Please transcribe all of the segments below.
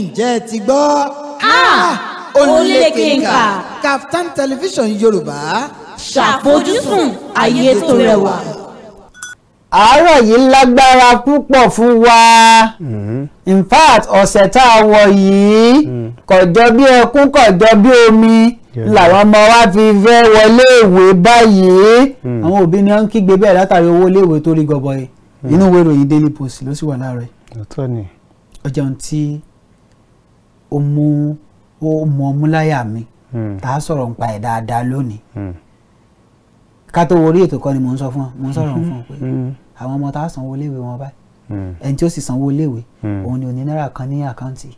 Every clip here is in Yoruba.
ǹjẹ́ ti gbọ́? Ògúnléke ńkà. KAFTAN television Yorùbá. Ṣàfojúsùn ayé tó rẹwà. Àárọ̀ yìí lágbára púpọ̀ fún wa. In fact, ọ̀sẹ̀ tá a wọ̀ yìí kọjọ́ bí ẹkún kọjọ́ bí omi làwọn ọmọ wa fi fẹ́ wọlé ìwé báyìí. Àwọn òbí ni wọ́n ń kígbe bẹ́ẹ̀ látàrí owó iléèwé tó rí gọbọi. Inú ìwé ìròyìn Daily Post ló sì wà láàárọ̀ yìí. Ó jẹun tí ó mú ọmúláyà mi tá a sọ̀rọ̀ nípa ẹ̀ dáadáa lónìí. Ká tó wọrí ètò kan ni mò ń sọ fún ọ mò ń sọ̀rọ̀ fún ọ pé àwọn ọmọ tá a sanwó iléèwé wọn báyìí ẹni tí ó sì sanwó iléèwé òun ni òní náírà kan ní àkáǹtì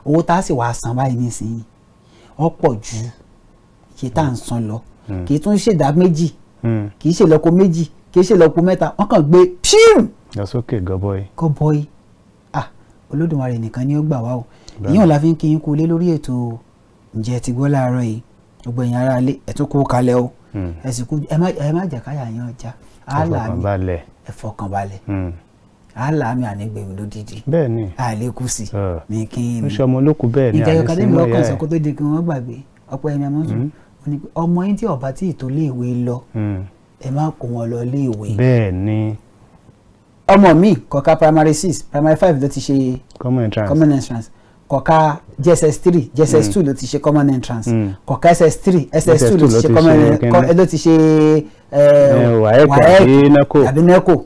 owó tá a sì wá san báyìí nísìnyí ó pọ̀ ju iye tá à ń san lọ kì í tún ṣèdá méjì kì í ṣèlọ́po méjì kì í ṣèlọ́po mẹ́ta wọ́n kàn gbé píìm lọ sókè gọbọi Olódùmarè nìkan ni ó gbà wá o ìyẹn ò la fi ń kí yín kú lé lórí ètò ǹjẹ́ ti gbọ́ láàárọ̀ yìí gbogbo ẹ̀yin ará ilé ẹ̀ tún kó kalẹ̀ o ẹ̀ sì kú ẹ má jẹ́ káyà yín ọjà àlàmì ẹ fọkànbalẹ̀ àlàmì ànígbèmí lódìdí bẹ́ẹ̀ni àlékún sí ní kí n ṣe ọmọ olókùn bẹ́ẹ̀ ni ìjẹyọ kadé mi lọ́kàn sọ kó tó di kí wọ́n gbàgbé Ọpẹ́yẹmí AMOSUN ọmọ yín tí ọba tí ìtò léèwé lọ ẹ má kó wọn lọ léèwé. bẹ́ẹ̀ni. ọmọ mi kọ̀ọ̀ká primary 6 primary 5 ló ti ṣe common entrance kọ̀ọ̀ká JSS3 JSS2 ló ti ṣe common entrance kọ̀ọ̀ká SS3 SS2 ló ti ṣe ló ti ṣe WAEC àbí NECO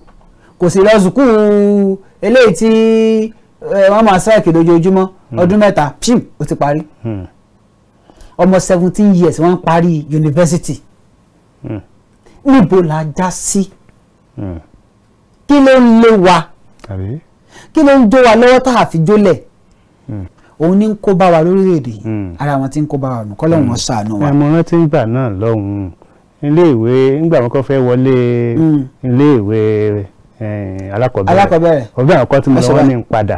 kò sí lọ sùkúù eléyìí tí wọ́n máa strike lójoojúmọ́ ọdún mẹ́ta pim ó ti parí ọmọ 17 years wọ́n parí yunifásitì níbo la já sí kí ló ń lé wa kí ló ń jó wa lọ́wọ́ tá a fi jólẹ̀ òun ní ń kó bá wa lórílẹ̀‐èdè yìí ara wọn tí ń kó bá wa nù kọ́ lọ́hùn wọn ṣàánú wa. mo rántí ìgbà náà lọ́hùn iléèwé nígbà wọn kọ́ fẹ́ wọlé iléèwé alákọ̀ọ́bẹ̀rẹ̀ ọgbẹ́ àwọn kan tí mo lọ́wọ́ ní padà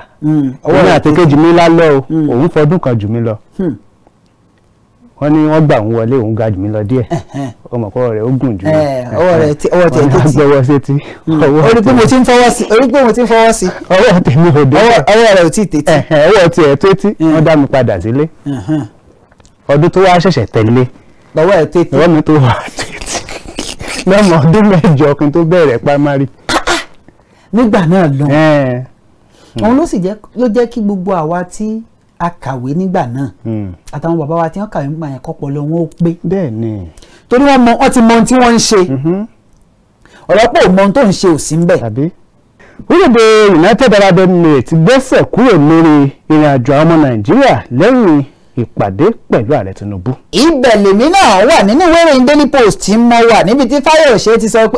òun àti kejì mi lálọ́ òun fọdún kan jù mí lọ wọ́n ní wọ́n gbà òun wọlé òun ga jù mí lọ díẹ̀ ọmọkọ́ rẹ̀ ó gùn jù mí ọwọ́ tẹ̀ tó ti gbọ́wọ́ sétí orí pé mo ti ń fọwọ́ sí ọwọ́ tèmi ò dé ọwọ́ rẹ̀ ò tí ì tètè ọwọ́ tiẹ̀ tó tí wọ́n dá mi padà sílé ọdún tó wá ṣẹ̀ṣẹ̀ tẹ̀lé lọ́wọ́ ẹ̀ tètè lọ́wọ́ mi tó wà tètè lọ́mọ ọdún mẹ́jọ kí n tó bẹ̀rẹ̀ primary. nígbà náà lọ òun ló jẹ́ kí gbogbo àwa tí a kàwé nígbà náà àtàwọn bàbá wa tí wọ́n kàwé nígbà yẹn kọ́pọ̀ lọ wọn ó pé. bẹ́ẹ̀ni. torí wọ́n ti mọ ohun tí wọ́n ń ṣe ọ̀rọ̀ pé ò mọ ohun tó ń ṣe ò sí ń bẹ̀. orílẹ̀-èdè United Arab Emirates gbẹ́sẹ̀ kúrò lórí ìrìn àjò àwọn ọmọ Nàìjíríà lẹ́yìn ìpàdé pẹ̀lú ààrẹ Tinubu. ibẹ̀ lèmi náà wà nínú ìwé ìròyìn Daily Post tí mo wà níbi tí Fáyọ̀ṣe ti sọ pé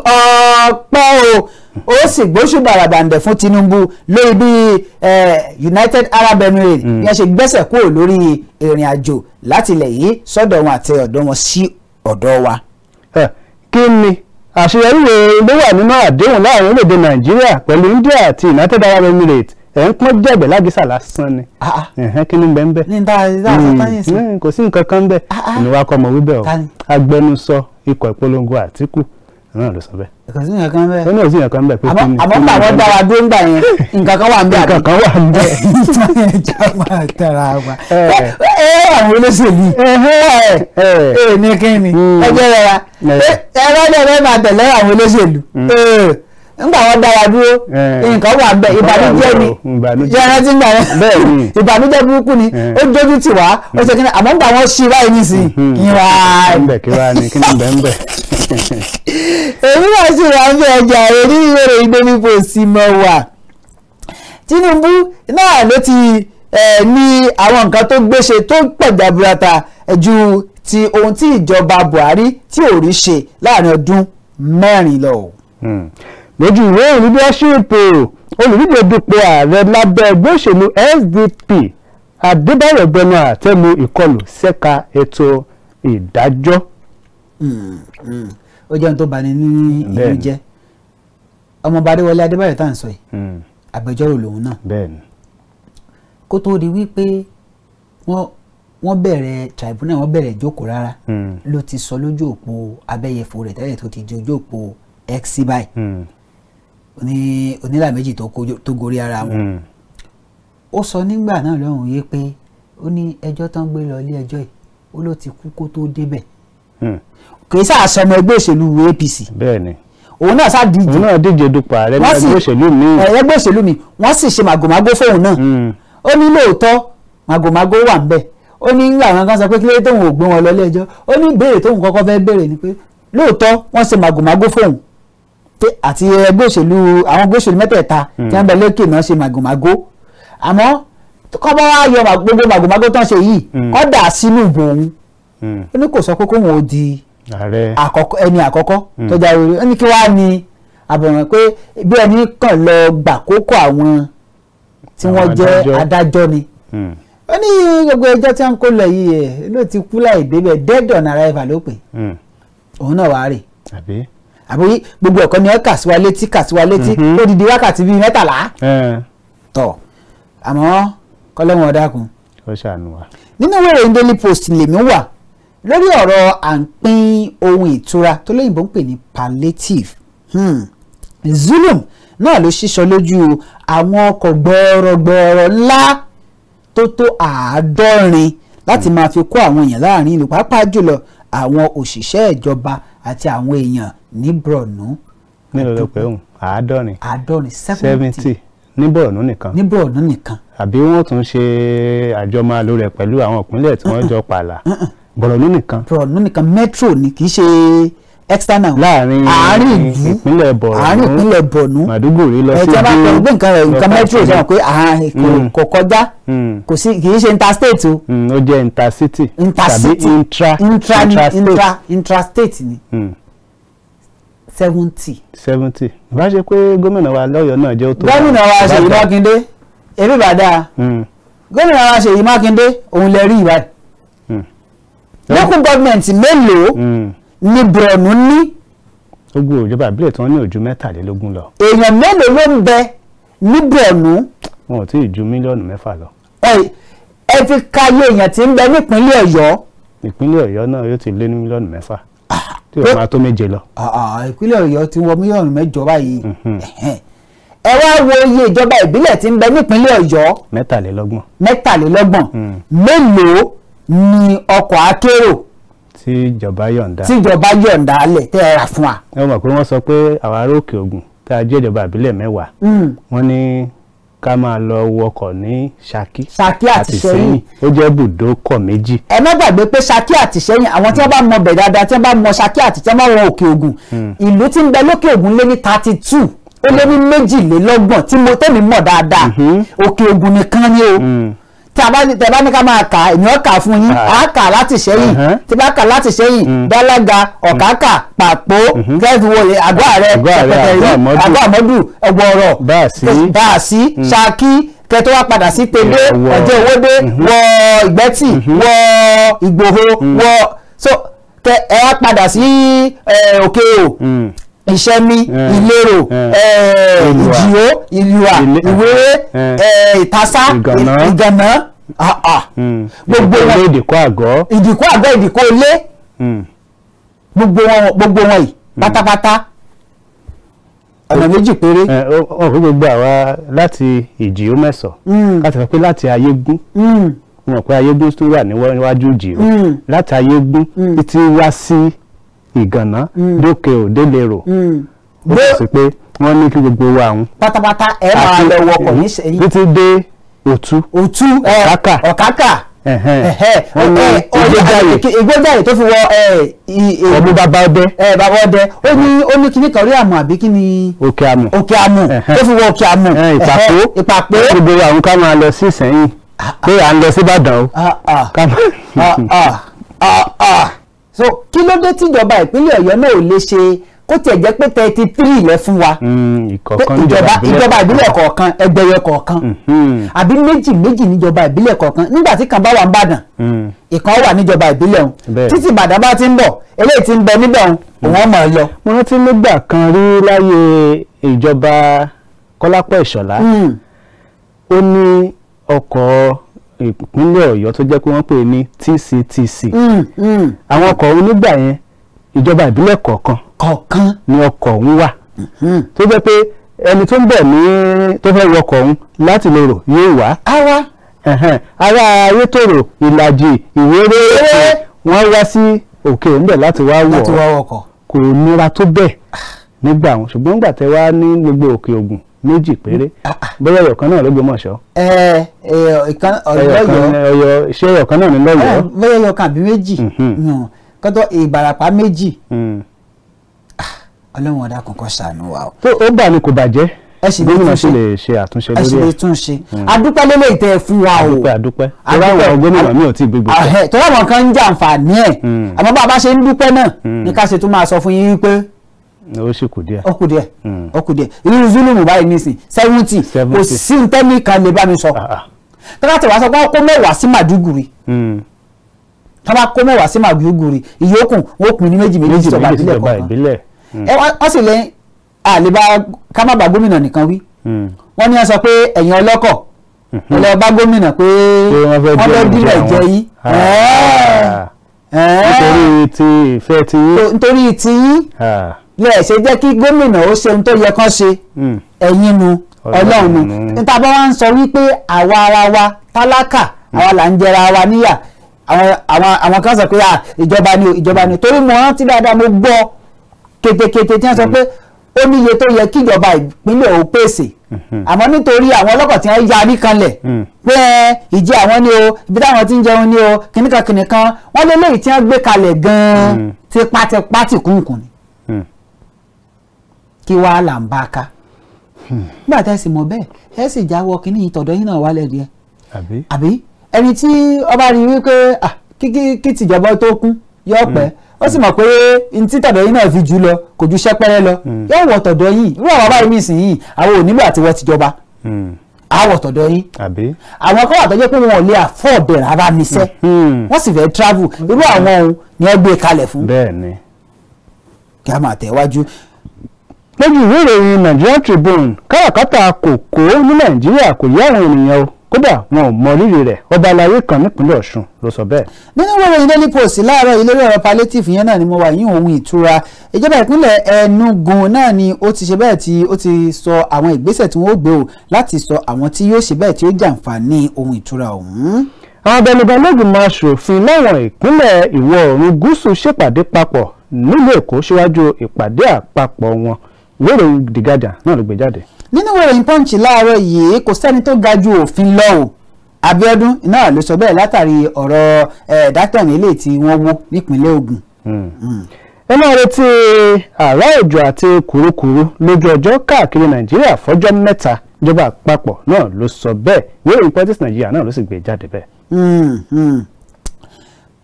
ọpẹ́ ó sì gbóṣù bàràbàǹdẹ̀ fún Tinubu lórí bí United Arab Emirates yẹn ṣe gbẹ́sẹ̀ kúrò lórí ìrìn àjò láti ilẹ̀ yìí sọ́dọ̀ wọn àti ọ̀dọ̀ wọn sí ọ̀dọ̀ wa. kí ni àṣeyọrí ló wà nínú àdéhùn láàrin orílẹ̀-èdè Nàìjíríà pẹ̀lú India àti United Arab Emirates ẹ̀ ń pọ́n jẹ̀bẹ̀ lágísà lásán ni kí ni bẹ́ẹ̀ bẹ́ẹ̀ ní táyé sí kò sí nǹkan kan bẹ́ẹ̀ ìnú wa kọ́ ọmọ wíbẹ̀ o agbẹnusọ ikọ̀ ìpolongo Àtíkù náà ló sọ bẹ́ẹ̀. kò sí nǹkan kan bẹ́ẹ̀ ó ní òsì nǹkan kan bẹ́ẹ̀ pé kí ni. àmọ́ nígbà wọ́n dá wa dúró ńgbà yẹn nǹkan kan wà ń bẹ́ẹ̀ nǹkan kan wà ń bẹ́ẹ̀. ẹja máa tẹ̀ra wa àwọn olóṣèlú ní kí ni ẹgbẹ́ rẹ̀ wa ẹ̀rọ ẹ̀rọ máa tẹ̀lé àwọn olóṣèlú nígbà wọn dára dúró nǹkan wà bẹ́ẹ̀ ìbànújẹ́ ni yẹn ti ń gbà yẹn ìbànújẹ́ burúkú ni ó dójú tì wá ó ṣe kíni àmọ́ nígbà wọn ṣí báyìí nísìnyí kíra ni kí ni bẹ́ẹ̀ ń bẹ̀. èmi náà sì wá ń bẹ ọjà rẹ ní ìwé ìròyìn Daily Post mọ wà Tinubu náà ló ti ní àwọn nǹkan tó gbéṣe tó pẹ̀jà burata ju ti ohun tí ìjọba Buhari tí ò rí ṣe láàrin ọdún 4 lọ. lójú ìwé ìròyìn leadership olùdíje dupò ààrẹ lábẹ́ ẹgbẹ́ òṣèlú SDP Adébáyọ̀ bẹnu àtẹ́ lu ìkọlù ṣẹ́ka ètò ìdájọ́. ó jẹ́ ohun tó bani ní ìlú jẹ́ ọmọọba Adéwọlé Adébáyọ̀ tá à ń sọ yìí agbẹjọ́rò lòun náà kó tó di wípé wọ́n bẹ̀rẹ̀ tribunal wọ́n bẹ̀rẹ̀ ìjókòó rárá ló ti sọ lójú òpó abẹ́yẹfò rẹ̀ tẹ́lẹ̀ tó ti di ojú òpó X báyìí onílà méjì tó gorí ara wọn ó sọ nígbà náà lọ́hùn yé pé ó ní ẹjọ́ tán gbé lọ ilé ẹjọ́ yìí ó ló ti kú kó tó débẹ̀ kì í sáà sọmọ ẹgbẹ́ òṣèlú APC bẹ́ẹ̀ ni òun náà sá díje òun náà díje dupò ààrẹ ní ẹgbẹ́ òṣèlú mi ẹgbẹ́ òṣèlú mi wọ́n sì ṣe màgòmágó fóun náà ó ní lóòótọ́ màgòmágó wà ń bẹ̀ ó ní nígbà àwọn kan sọ pé kí lóde tóun ò gbé wọn lọ ilé ẹjọ́ ó ní ìbéèrè tóun kọ́kọ́ fẹ́ béèrè ni pé lóòótọ́ wọ́n ṣe màgòmágó fóun pé àti ẹgbẹ́ òṣèlú àwọn ẹgbẹ́ òṣèlú mẹ́tẹ̀ẹ̀ta tí wọ́n bẹ lókè náà ṣe màgòmágó àmọ́ kọ́ bá wá yọ gbogbo màgòmágó tán ṣe yìí kọ́ dà sínú ìbò òun ó ní kò sọ pé kóun ò di ẹni àkọ́kọ́ tó jáwé orí ó ní kí wàá ní àbọ̀ràn pé bí ẹni kàn lọ gbàkókò àwọn tí wọ́n jẹ́ adájọ́ ni ó ní gbogbo ẹjọ́ tí wọ́n ń kó lọ yìí ẹ̀ ló ti kú láì débẹ̀ dead on arrival ló pè òun náà wàá rè àbí gbogbo ẹ̀kọ́ ni ẹ kà sí wa létí ó di wákàtí bíi 13 tọ̀ àmọ́ kọ́lọ́wọ́n ọ̀dàkùn nínú ìwé Daily Post lèmi wà lórí ọ̀rọ̀ à ń pín ohun ìtura tó lóyìnbó ń pè ní palliative Zulum náà ló ṣíṣọ lójú àwọn ọkọ̀ gbọ̀ọ̀rọ̀ ńlá tó 70 láti máa fi kó àwọn èèyàn láàrin ìlú pàápàá jùlọ àwọn òṣìṣẹ́ ìjọba àti àwọn èèyàn ní Borno. nílò ló pé òun 70 ní Borno nìkan. àbí wọ́n tún ṣe àjọmọ́lò rẹ̀ pẹ̀lú àwọn ìpínlẹ̀ tí wọ́n jọ pààlà. Borno nìkan metro ni kì í ṣe external láàrin ìpínlẹ̀ Borno Maiduguri lọ sí ẹ̀jẹ̀ bá pẹ̀lú gbé nǹkan metro sọ pé kò kọjá kò sí kì í ṣe interstate o. ó jẹ́ intercity tàbí intrastate ni 70. bá ṣe pé gómìnà wa lọ́yọ̀ọ́ náà jẹ́ ó tó. gómìnà wa Ṣèyí Mákindé èmi bàdá gómìnà wa Ṣèyí Mákindé òun lè rí ìbáyìí. local government mélòó ní Borno ní. gbogbo ìjọba ìbílẹ̀ tí wọ́n ní ó ju 23 lọ. èèyàn mélòó ló ń bẹ ní Borno. wọn ò tí ì ju mílíọ̀nù 6 lọ. ẹ fi káyé èèyàn tí ń bẹ nípínlẹ̀ Ọ̀yọ́. ìpínlẹ̀ Ọ̀yọ́ náà yóò ti lé ní mílíọ̀nù 6 tí ó máa tó 7 lọ. ìpínlẹ̀ Ọ̀yọ́ ti wọ mílíọ̀nù 8 báyìí. ẹ wá wo iye ìjọba ìbílẹ̀ tí ń bẹ nípínlẹ̀ Ọ̀yọ́. 23. mélòó ni ọkọ̀ akérò tíjọba yọ̀ǹda alẹ̀ tẹ́ ẹ rà fún wa. ẹ mọ̀ pé wọ́n sọ pé àwọn ará Òkè Ògùn tá a jẹ́ ìjọba ìbílẹ̀ 10 wọ́n ní ká máa lọ wọkọ̀ ní Ṣakí àti Ṣẹ̀yìn ó jẹ́ ibùdókọ̀ méjì. ẹ má gbàgbé pé Ṣakí àti Ṣẹ̀yìn àwọn tí wọ́n bá mọ bẹ̀ dáadáa tí wọ́n bá mọ Ṣakí àti tí wọ́n bá wọ Òkè Ògùn ìlú tí ń bẹ lókè Ògùn lé ní 32 ó lé ní 22 tí mo tẹ́mi mọ̀ dáadáa Òkè Ògùn nìkan ni o. tẹ bá ní ká máa kà ènìyàn kà fún yín á kà láti Ṣẹ́yìn tí bá kà láti Ṣẹ́yìn Dálága Ọ̀kákà Pàpó kẹ́ẹ̀fì wọlé àgọ́ ààrẹ pẹ̀pẹ̀tẹ̀rí àgọ́ àmọ́dù Ẹ̀gbọ̀rọ̀ Báàsí Ṣakí kẹtọ́ wá padà sí Tẹ̀dé Ọ̀jẹ̀ Òwòdé wọ Ìgbẹ́tì wọ Ìgbòho wọ so ẹ wá padà sí Òkè O Ìṣẹ́mi Ìlérò Ìjìó Ìlúà Ìwéré Ìtàsá Ìgànná gbogbo wọn ìdìkọ́ àgọ́ ìdìkọ́ ilé gbogbo wọn yìí pátápátá ọ̀nà méjì péré. ọ̀rọ̀ gbogbo àwa láti Ìjìó mẹ́sọ̀ láti sọ pé láti Ayégún wọn pé Ayégún tó wà níwájú Ìjìó láti Ayégún títí wá sí Ìgànná dókè Òdélérò ó sì pé wọ́n ní kí gbogbo wa àwọn pátápátá ẹ máa lọ wọkọ̀ ní Ṣẹ̀yìn títí dé Òtú Ọ̀kákà ìgbéjáde tó fi wọ ọdún bàbá ọdẹ ó ní kíní kan rí àmù àbí kíní Òkè Àmù tó fi wọ Òkè Àmù Ìpàpó gbogbo àwọn ká máa lọ sí Ìṣẹ̀yìn pé à ń lọ sí Ìbàdàn o. so kí ló dé tíjọba ìpínlẹ̀ Ọ̀yọ́ náà ò lè ṣe kó tiẹ̀ jẹ́ pé 33 lẹ fún wa ìjọba ìbílẹ̀ kọ̀ọ̀kan ẹgbẹ̀rẹ̀ kọ̀ọ̀kan àbí méjì níjọba ìbílẹ̀ kọ̀ọ̀kan nígbà tí kan bá wà ń bàdàn ìkan wà níjọba ìbílẹ̀ ọ̀hún títí Ìbàdàn bá ti ń bọ̀ eléyìí ti ń bẹ níbẹ̀ ọ̀hún òun mọ̀ ọ́ lọ. mo rántí nígbà kan rí láyé ìjọba Kọ́lápọ̀ Ìṣọ̀lá ó ní ọkọ̀ ìpínlẹ̀ Ọ̀yọ́ tó jẹ́ pé wọ́n pè ní TCTC àwọn ọkọ̀ onígbà yẹn ìjọba ìbílẹ̀ kọ̀ọ̀kan ni ọkọ̀ ń wà tó jẹ́ pé ẹni tó ń bọ̀ ní tó fẹ́ wọkọ̀ ọ̀hún láti lòrò yóò wá. àwa ará ayétòrò ìlàjì ìwéré wọ́n wá sí òkè ńbẹ̀ láti wá wọkọ̀ kò nira tó bẹ́ẹ̀ nígbà wọn ṣùgbọ́n nígbà tẹ́ wá ní gbogbo òkè Ògùn méjì péré bóyá ọ̀kan náà ló Ògbómọ̀ṣọ́. Ọ̀yọ́ ṣé ọ̀kan náà ní lọ́yọ̀ọ́. bóyá ọ̀kan àbí méjì kọ́tọ́ Ìbàràpá méjì. Ọlọ́run ọ̀dà kankan ṣàánú wa o. tó ó bà ní kò bàjẹ́ gómìnà sì lè ṣe àtúnṣe lórí ẹ̀. ẹ sì lè tún ṣe adúpẹ́ lélẹ̀ ìtẹ́ fún wa o. adúpẹ́ àwọn gómìnà mi ò tí ì gbégbé. tọ́lá àwọn kan ń jàǹfààní ẹ̀ àmọ́ bá a bá ṣe ń dúpẹ́ náà ní ká ṣe tún máa sọ fún yín wípé ó sì kù díẹ̀. ó kù díẹ̀ irú Zulumu báyìí nísìn 70 kò sí ntẹ́mì kan lè bá mi sọ. tọ́lá tí wàá sọ pé ó kó mẹ́wàá sí Màdúgùrì tọ́lá kó mẹ́wàá sí Màdúgùrì ìyókù ó pín ní méjì ìjọba ìbílẹ̀ kọ̀ọ̀kan. wọ́n sì lẹ́yìn àlebá ká má bá gómìnà nìkan wí wọ́n ní wọ́n sọ pé ẹ̀yin ọlọ́kọ̀ ẹ̀lẹ́ bá gómìnà pé wọ́n fẹ́ dílẹ̀ jẹ yín nítorí ti ìfẹ́ ti yín nítorí ti yín lè ṣe jẹ́ kí gómìnà ó ṣe ohun tó yẹ kán ṣe ẹ̀yin nu Ọlọ́run nu níta bá wá ń sọ wípé àwa ara wa tálákà àwa là ń jẹra wa níyà àwọn kan sọ pé ìjọba ni torí mo rántí dáadáa mo gbọ́ kétékété tí wọ́n sọ pé ó ní iye tó yẹ kí ìjọba ìpínlẹ̀ ò pèsè àmọ́ nítorí àwọn ọlọ́kọ̀ tí wọ́n yarí kanlẹ̀ pé ìjẹ àwọn ni o ibi táwọn ti ń jẹun ni o kìnnìkan wọ́n lé léyìí tí wọ́n gbé kalẹ̀ gan-an tipátipá tìkúnkùn ni kí wàá là ń bá a ká nígbà tá ẹ sì mọ̀ bẹ́ẹ̀ ẹ sì jáwọ́ kínní ìtọ̀dọ̀ yín náà wálẹ̀ díẹ̀ àbí ẹni tí ọba rí wípé kí tìjọba tó kún yọ pẹ́ ó sì mọ̀ pé ntí tọ̀dọ̀ yín náà fi jù lọ kò ju ṣẹ́pẹ́rẹ́ lọ yóò wọ̀ tọ̀dọ̀ yín irú àwọn báyìí nísìnyí àwọn ò nílò àti wọ́n tìjọba àwọ̀ tọ̀dọ̀ yín àwọn kan wà tó jẹ́ pé wọn ò lè afford rárá níṣẹ́ wọ́n sì fẹ́ travel irú àwọn ohun ni wọ́n gbé kalẹ̀ fún. bẹ́ẹ̀ni kí a máa tẹ̀wájú. lójú ìwé ìròyìn Nigerian Tribune káràkátà kòkó ní Nàìjíríà kò yẹ àwọn ènìyàn o kódà wọn ò mọ rírì rẹ̀ ọba aláyé kan nípínlẹ̀ Ọ̀ṣun ló sọ bẹ́ẹ̀. nínú ìwé ìròyìn Daily Post láàárọ̀ ìlérí ọ̀rọ̀ palliative yẹn náà ni mo wà yín ohun ìtura ìjọba ìpínlẹ̀ Enugu náà ni ó ti ṣe bẹ́ẹ̀ tí ó ti sọ àwọn ìgbésẹ̀ tí wọ́n ó gbé o láti sọ àwọn tí yóò ṣe bẹ́ẹ̀ tí ó jàǹfààní ohun ìtura ọ̀hún. àwọn abẹnugan máa ṣòfin láwọn ìpínlẹ̀ ìwọ̀ oòrùn gúúsù ṣèpàdé papọ̀ nílùú Èkó síwájú ìpàdé àpapọ̀ wọn ìwé ìròyìn The Guardian náà ló gbé jáde. nínú ìròyìn Punch láàárọ̀ yìí kò sẹ́ni tó ga ju òfin lọ o Abíọ́dún náà ló sọ bẹ́ẹ̀ látàrí ọ̀rọ̀ dátàn ilé tí wọ́n wó nípínlẹ̀ Ògùn. ẹ máa retí àrá òjò àti kùrukùru lójú ọjọ́ káàkiri Nàìjíríà fọ́jọ́ mẹ́ta ìjọba àpapọ̀ náà ló sọ bẹ́ẹ̀ ìwé ìròyìn Politics Nàìjíríà náà ló sì gbé jáde bẹ́ẹ̀.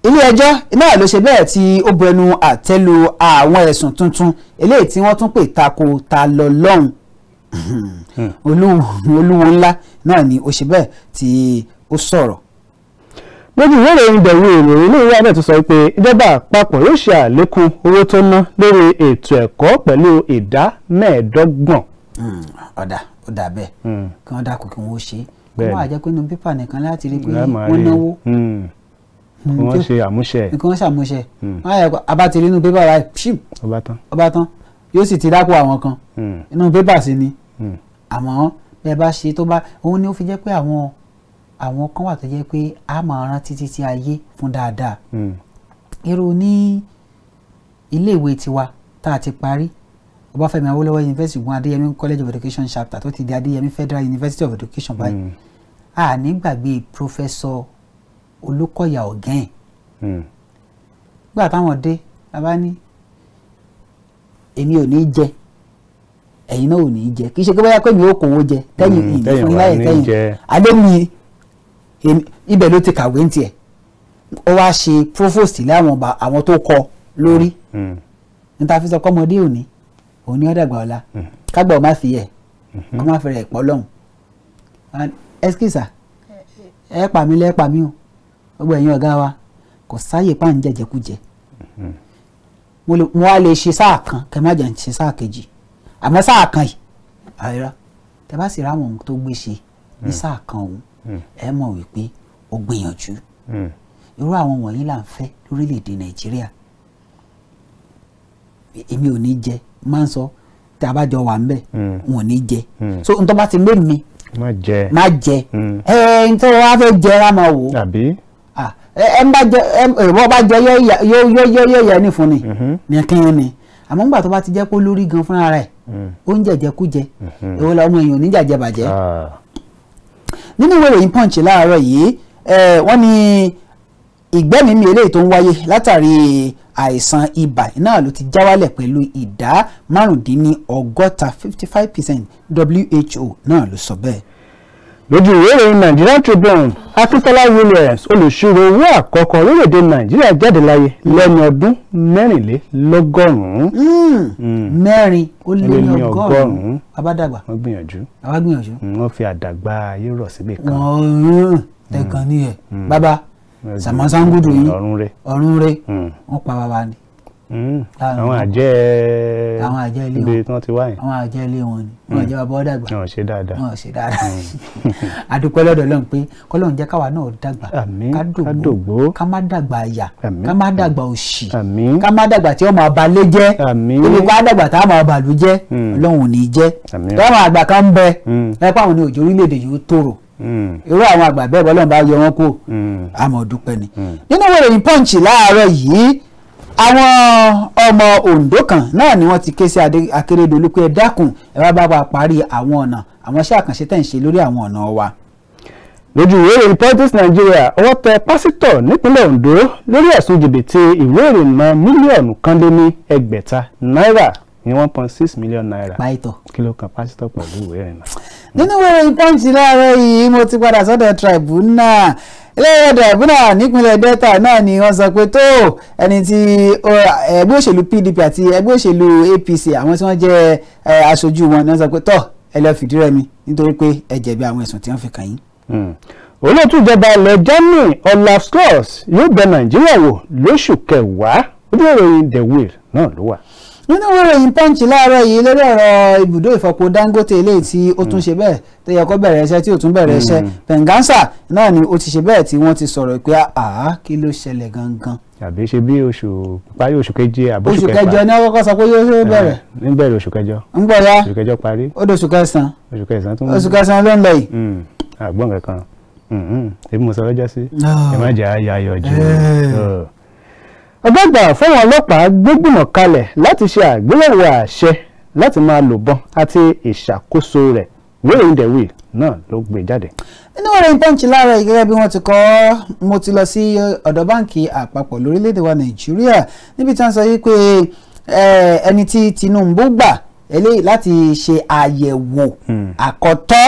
ilé ẹjọ́ náà ló ṣe bẹ́ẹ̀ tí ó bu ẹnu àtẹ́ lu àwọn ẹ̀sùn tuntun eléyìí tí wọ́n tún pè tako ta lọ lọ́hùn olúwo ńlá náà ni ó ṣe bẹ́ẹ̀ tí ó sọ̀rọ̀. lójú ìwé ìròyìn ìbẹ̀wò ìròyìn ilé ìwé àbẹ̀ tó sọ pé ìjọba àpapọ̀ yóò ṣe àlékún owó tó ná lórí ètò ẹ̀kọ́ pẹ̀lú ìdá 15. ọ̀dà ó dà bẹ́ẹ̀ kí wọ́n dákun kí wọ́n ṣe kí wọ́n àjẹ́ pé inú pépà nìkan láti rí pé wọ́n náwó wọ́n ṣe àmúṣe nǹkan wọ́n ṣàmúṣe wọ́n àyẹ̀ abá ti rí inú pépà rà ṣìm ọba tán yóò sì ti dákú àwọn kan inú pépà sí ni àmọ́ bẹ́ẹ̀ bá ṣe tó bá òun ni ó fi jẹ́ pé àwọn kan wà tó jẹ́ pé a máa rántí títí ayé fún dáadáa irú ní iléèwé tiwa tá a ti parí Ọbáfẹ́mi Awólọ́wọ̀ University gun Adéyẹmí College of Education chapter tó ti di Adéyẹmí Federal University of Education báyìí a ní gbàgbé Professor Olúkọ̀yà Ọ̀gẹ́n gbà táwọn dé bàbá ní èmi ò ní jẹ ẹ̀yin náà ò ní jẹ kì í ṣe pé bóyá pé mi ò kówó jẹ tẹ́yìn ìfún iláyè tẹ́yìn alẹ́ mi ibẹ̀ ló ti kàwé ń tiẹ̀ ó wá ṣe provost ilé àwọn tó kọ lórí níta fi sọ kọ́mọdé òní ọ̀dàgbà ọ̀la kágbà ọ̀ má fi yẹ kọ́ má fẹ́rẹ̀ pọ̀ lọ́hùn ẹskísà ẹ pa mí lẹ́ẹ̀pa mí o gbogbo ẹ̀yin ọ̀gá wa kò sáyè páàní jẹjẹkújẹ mo wá lè ṣe sáà kan kẹ má jẹ́ ń ṣe sáà kejì àmọ́ sáà kan yìí àìrá tẹ bá sì ráwọn ohun tó gbé ṣe ní sáà kan òun ẹ mọ̀ wípé ó gbìyànjú irú àwọn wọ̀nyí là ń fẹ́ lórílẹ̀‐èdè Nàìjíríà èmi ò ní jẹ máa ń sọ tá a bá jọ wà ń bẹ̀ wọn ò ní jẹ so n tó bá ti lé mi má jẹ n tó wá fẹ́ jẹ ra máa wò ẹ ń bá jẹ wọ́n bá jẹ yóò yẹ ní fún ni ní kíni ni àmọ́ nígbà tó bá ti jẹ́ pé lórí gan fúnra rẹ̀ oúnjẹ jẹkújẹ èwo la ọmọ èèyàn oníjàjẹ bàjẹ́ nínú ìwé ìròyìn Punch láàárọ̀ yìí wọ́n ní ìgbẹ́mìímì eléyìí tó ń wáyé látàrí àìsàn ibà náà ló ti já wálẹ̀ pẹ̀lú ìdá 55% WHO náà ló sọ bẹ́ẹ̀. lójú ìwé ìròyìn Nigerian Tribune Akíntola Williams olùṣirò owó àkọ́kọ́ orílẹ̀-èdè Nàìjíríà jáde láyé lẹ́ni ọdún 84. 4 abádàgbà wọ́n gbìyànjú wọ́n fi àdàgbà ayé rọ̀ síbì kan. tẹ̀kàn ní ẹ̀ bàbá sàmọ́sángúdù yìí ọ̀run rẹ̀ wọ́n pa bàbá ni. àwọn àjẹ́ ilé wọn tí wọ́n ti wáyé. àwọn àjẹ́ ilé wọn ni wọ́n àjẹ́ bàbá ọ̀dàgbà. wọ́n ṣe dáadáa. àdúpẹ́ lọ́dọ̀ Ọlọ́run pé kọ́lọ́run jẹ́ káwa náà dàgbà ká dògbó ká má dàgbà àyà ká má dàgbà òṣì ká má dàgbà tí ó máa balẹ̀ jẹ́ ibi ká dàgbà tá a máa bàlú jẹ́ Ọlọ́run ò ní jẹ́ táwọn àgbà kan ń bẹ ẹ pé àwọn ní òjò orílẹ̀-èdè yìí ó tòrò irú àwọn àgbà bẹ́ẹ̀ bọ́lọ́run bá yọ wọn kó àmọ́ dúpẹ́ ni. nínú ìròyìn Punch láàárọ̀ yìí àwọn ọmọ Ondo kan náà ni wọ́n ti ké sí Akérédolú pé ẹ dákun ẹ wá bá wa parí àwọn ọ̀nà àwọn iṣẹ́ àkànṣe tẹ̀ ń ṣe lórí àwọn ọ̀nà wa. lójú ìwé ìròyìn Politics Nigeria ọwọ́ tẹ pásítọ̀ nípínlẹ̀ Ondo lórí ẹ̀sùn jìbìtì ìwé ìrìnnà mílíọ̀nù kan lé ní ẹgbẹ̀ta náírà ní 1.6 million naira. báyìí kí ló kan pásítọ̀ pẹ̀lú ìwé ìrìnnà. nínú ìwé ìròyìn Punch láàárọ̀ yìí mo ti padà sọ́dọ̀ tribunal ilé tribunal nípínlẹ̀ Delta náà ni wọ́n sọ pé tó ẹni tí ẹgbẹ́ òṣèlú PDP àti ẹgbẹ́ òṣèlú APC àwọn tí wọ́n jẹ́ aṣojú wọn ni wọ́n sọ pé tó ẹ lọ fìdí rẹmi nítorí pé ẹ jẹ̀bi àwọn ẹ̀sùn tí wọ́n fi kàn yín. olóòtú ìjọba ilẹ̀ Germany Olaf Scholz yóò bẹ Nàìjíríà wò lóṣù kẹwàá ojú ìròyìn The Wheel náà ló wà. nínú ìròyìn Punch láàárọ̀ yìí lórí ọ̀rọ̀ ibùdó ìfọpo Dangote eléyìí tí ó tún ṣe bẹ́ẹ̀ tó yẹ kó bẹ̀rẹ̀ iṣẹ́ tí ò tún bẹ̀rẹ̀ iṣẹ́ Pengansa náà ni ó ti ṣe bẹ́ẹ̀ tí wọ́n ti sọ̀rọ̀ pé kí ló ṣẹlẹ̀ gangan. àbí ṣe bí parí oṣù keje àbí oṣù kẹfà. oṣù kẹjọ ni wọ́n kọ́kọ́ sọ pé yóò bẹ̀rẹ̀. níbẹ̀rẹ̀ oṣù kẹjọ. ń bọ̀ ya oṣù kẹjọ parí. ó dóṣù kẹsàn-án. oṣù kẹsàn-án ló ń lọ yìí. àgbọ̀n kankan èmi mo sọ lọ́jọ́ sí ẹ má jẹ́ ayọ̀ jù. ọ̀gá àgbà fáwọn ọlọ́pàá gbégbìmọ̀ kalẹ̀ láti ṣe àgbéyẹ̀wò àṣẹ láti máa lò bọ́n àti ìṣàkóso rẹ̀ wéèrè The Wheel náà ló gbé jáde. nínú ìròyìn Punch láàárọ̀ yìí gẹ́gẹ́ bí wọ́n ti kọ mo ti lọ sí ọ̀dọ̀ báǹkì àpapọ̀ lórílẹ̀‐èdè wa Nàìjíríà níbi tí wọ́n sọ wípé ẹni tí Tinubu gbà eléyìí láti ṣe àyẹ̀wò àkọ́tọ́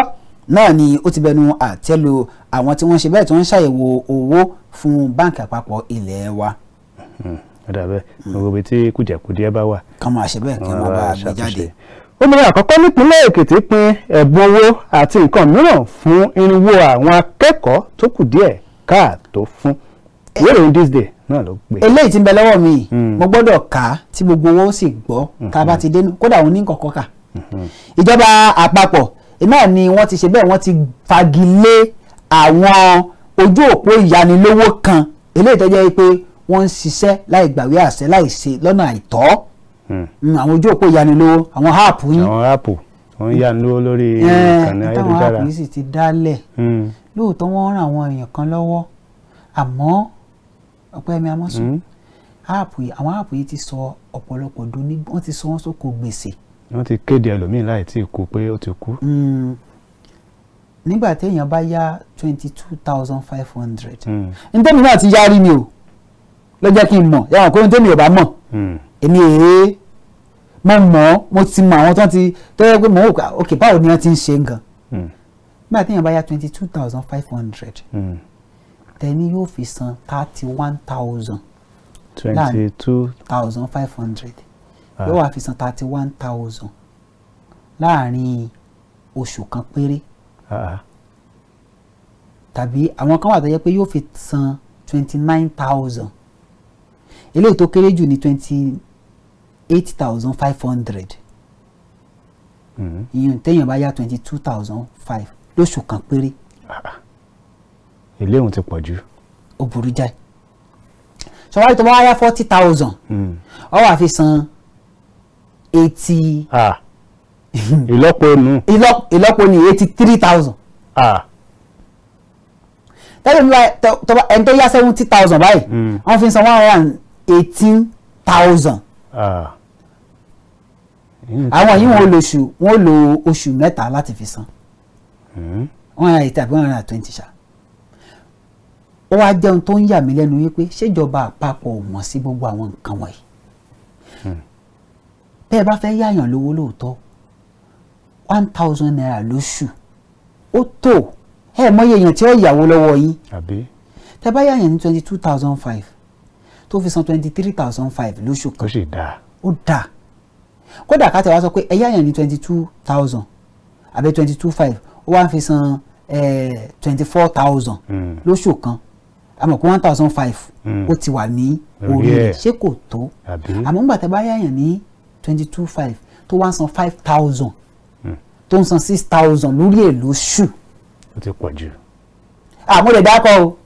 náà ni ó ti bẹnu àtẹ́lu àwọn tí wọ́n ṣe bẹ́ẹ̀ tí wọ́n ń ṣàyẹ̀wò owó fún báǹkì àpapọ̀ ilé wa. ọ̀dà bẹ́ẹ̀ gbogbo ibi tí kùjẹ̀kùdíẹ̀ bá wà. ká máa ṣe bẹ́ẹ̀ kí wọ́n bá gbé jáde. Gómìnà àkọ́kọ́ nípínlẹ̀ Èkìtì pín ẹ̀bùn owó àti nǹkan mìíràn fún irinwó àwọn akẹ́kọ̀ọ́ tó kù díẹ̀ káàtó fún. ìwé ìròyìn This Day náà ló gbé. eléyìí tí ń bẹ lọ́wọ́ mi mo gbọ́dọ̀ kà á tí gbogbo owó sì gbọ́ ká bá ti dénú kódà òun ní kọ̀ọ̀kan kà. ìjọba àpapọ̀ náà ni wọ́n ti ṣe bẹ́ẹ̀ wọ́n ti fagilé àwọn ojú òpó ìyanilówó kan eléyìí tó jẹ́ pé wọ́n ń ṣiṣẹ́ láì gbàwé àṣẹ láì ṣe lọ́nà àìtọ́. àwọn ojú òpó ìyanilówó àwọn áàpù yín. àwọn áàpù wọ́n ń yanilówó lórí ìkànnì ayélujára. táwọn áàpù yìí sì ti dálẹ̀ lóòótọ́ wọ́n ràn àwọn èèyàn kan lọ́wọ́ àmọ́ Ọpẹ́yẹmí AMOSUN àwọn áàpù yìí ti sọ ọ̀pọ̀lọpọ̀ wọ́n ti sọ wọ́n sóko gbèsè. wọ́n ti kéde ẹlòmíín láì tí ì kú pé ó ti kú. nígbà téèyàn bá yá 22,500 ntẹ́mi náà ti yárí mi o ló jẹ́ kí n mọ̀ yàrá kó ntẹ́mi ò bá mọ̀ èmi mo ti mọ àwọn tó ti tó yẹ pé mo wò pé ok báwo ni wọ́n ti ń ṣe nǹkan nígbà téèyàn bá yá 22,500 tẹ́ni yóò fi san 31,000 22,500 yóò wá fi san 31,000 láàrin oṣù kan péré tàbí àwọn kan wà tó yẹ pé yóò fi san 29,000 eléyìí tó kéré jù ní 28,500 ìyẹn téèyàn bá yá 22,500 lóṣù kan péré. eléyìí ti pọ̀ jù. ó burú jáì sọwárí tó bá wáyá 40,000 ó wá fi san 80 ìlọ́po nù. ìlọ́po ní 83,000. tẹ́lẹ̀ mi ẹni tó yá 70,000 báyìí wọ́n fi san 118,000. àwọn yìí wọ́n lo oṣù mẹ́ta láti fi san 180 tàbí 120 ṣá. ó wá jẹun tó ń yà mí lẹ́nu wípé ṣèjọba àpapọ̀ ò mọ̀ sí gbogbo àwọn nǹkan wọ̀nyí. bẹ́ẹ̀ bá fẹ́ yáyàn lówó lóòótọ́ 1,000 naira lóṣù ó tó mọyì èèyàn tí ó yàwó lọ́wọ́ yín. tẹ́ bá yáyàn ní 22,500 tó fi san 23,500 lóṣù kan ó sì dáa. ó dáa kódà ká tẹ̀ wá sọ pé ẹ yáyàn ní 22,000 àbí 22,500 ó wá ń fi san 24,000 lóṣù kan àmọ́ pé 1,500 ó ti wà ní orí rẹ̀ ṣé kò tó àmọ́ nígbà tẹ́ bá yáyàn ní 22,500 tó wá ń san 5,000 tó ń san 6,000 lórí ẹ̀ lóṣù. ó ti pọ̀ jù. mo lè dákọ̀ o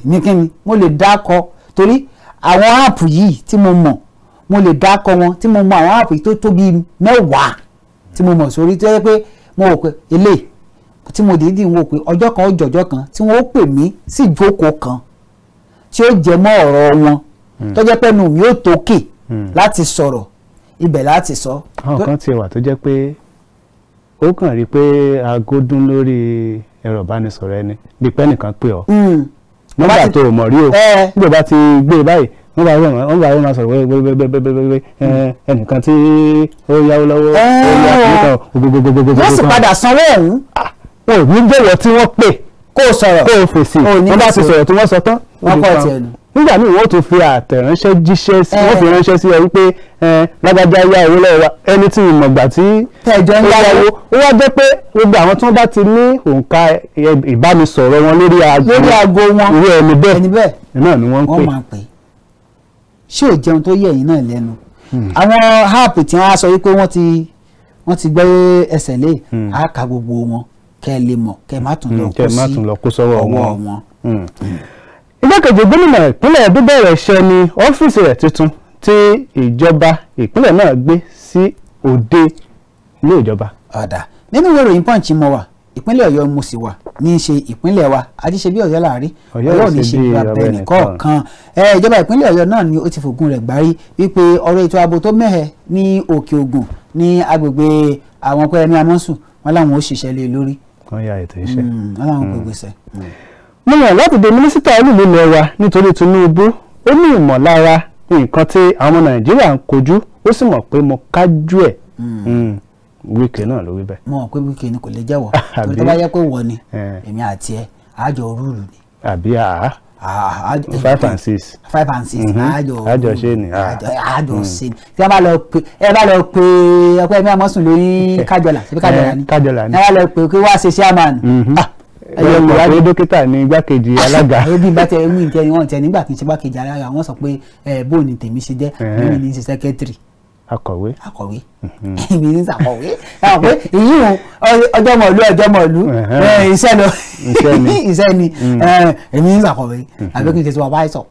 ní kí ni mo lè dákọ̀ torí àwọn áàpù yìí tí mo mọ̀ mo lè dákọ̀ wọn tí mo mọ̀ àwọn áàpù yìí tó tó bíi 10 tí mo mọ̀ sórí tó yẹ pé mo wò pé eléyìí tí mo dìídì wò pé ọjọ́ kan ọjọ́ kan tí wọ́n ó pè mí sí ìjókòó kan tí ó jẹ mọ́ ọ̀rọ̀ wọn tó jẹ́ pé nù mí ó tókè láti sọ̀rọ̀ ibẹ̀ láti sọ. àwọn kan tiẹ̀ wà tó jẹ́ pé ó kàn rí pé aago dún lórí ẹ̀rọ ìbánisọ̀rọ̀ ẹni bí pẹ́ nìkan pè ọ́ nígbà tó o mọ̀ rí o nígbà bá ti gbé e báyìí wọ́n bá yóò máa sọ̀rọ̀ wẹ́wẹ́wẹ́wẹ́wẹ́ ẹnìkan tí ó yáwó lọ́wọ́ ó yá nìkan gbogbogbogbogbò. wọ́n sì padà sanwó ọ̀hún. wọn ò ní jẹ́wọ́ tí wọ́n pè kó o sọ̀rọ̀ kó o fèsì wọ́n bá ti sọ̀rọ̀ tí wọ́n sọ tán. wọ́n kọ́ tiẹ̀ nù. nígbà míì wọ́n tún fi àtẹ̀ránṣẹ́ jíṣẹ́ sí wọ́n fi ránṣẹ́ sí ẹ wípé lágbájá yá owó lọ́wọ́ wa ẹni tí ìmọ̀ gbà tí tẹ̀jọ́ ń yáwó. ó wá jẹ́ pé gbogbo àwọn tí wọ́n bá ti ní òǹkà ìbánisọ̀rọ̀ wọn lórí aago wọn irú ẹni bẹ́ẹ̀ náà ni wọ́n ń pè. máa pè ṣé ò jẹun tó yẹ ẹ̀yin náà lẹ́nu. àwọn áàpù tí wọ́n á sọ wípé wọ́n ti gbé ẹsẹ̀ lé àáka gbogbo wọn kẹ́ ẹ lè mọ̀ kẹ́ ẹ má tún lọ kó sí ọwọ́ wọn. igbákejì gómìnà ìpínlẹ̀ Ẹdó bẹ̀rẹ̀ iṣẹ́ ní ọ́fíìsì rẹ̀ tuntun tí ìjọba ìpínlẹ̀ náà gbé sí òde ilé ìjọba. ọ̀dà nínú ìwé ìròyìn Punch mo wà ìpínlẹ̀ Ọ̀yọ́ mo sì wà ní í ṣe ìpínlẹ̀ wa àjíṣe bí Ọ̀yọ́ láàrí Ọ̀yọ́ ní í ṣe bí abẹ nìkọ̀ọ̀kan ìjọba ìpínlẹ̀ Ọ̀yọ́ náà ni ó ti fògùn rẹ̀ gbárí wípé ọ̀rọ̀ ètò ààbò tó mẹ́hẹ̀ ní Òkè Ògùn ní agbègbè àwọn OPEYEMI AMOSUN wọn làwọn ó ṣiṣẹ́ lé lórí. wọ́n ya ètò iṣẹ́. wọn làwọn kò gbèsè. mo yàn láti di mínísítà olùlú ilẹ̀ wa nítorí Tinubu ó ní ìmọ̀lára nǹkan tí àwọn ọmọ Nàìjíríà ń kojú ó sì mọ̀ pé mo kájú ẹ̀. Wíkẹ́ náà ló wí bẹ́ẹ̀. mo mọ̀ pé Wíkẹ́ ni kò lè jẹ́wọ́ torí tó bá yẹ pé wọ́n ni èmi àti ẹ̀ àjọ rúùlù ni. àbí 5 and 6. 5 and 6 àjọ ṣe ni. àjọ ṣe ni tí a bá lọ pe OPEYEMI AMOSUN lórí kájọlà síbi kájọlà ni ẹ bá lọ pe kí wàá ṣe chairman. ẹyẹ mọ̀ pé dókítà ní igbákejì alága. ebi bá tẹ ewu ìtẹ ni wọ́n tẹ nígbà kí n ṣe igbákejì alága wọ́n sọ pé bóun ni tèmi ṣe jẹ́ èmi ní ṣe sẹ́kẹ́tìrì. akọ̀wé èmi ní sàkọ̀wé ẹ pé ìyíhun ọjọ́ mọ̀lú iṣẹ́ ni èmi ní sàkọ̀wé àbí kí n ṣe supervisor.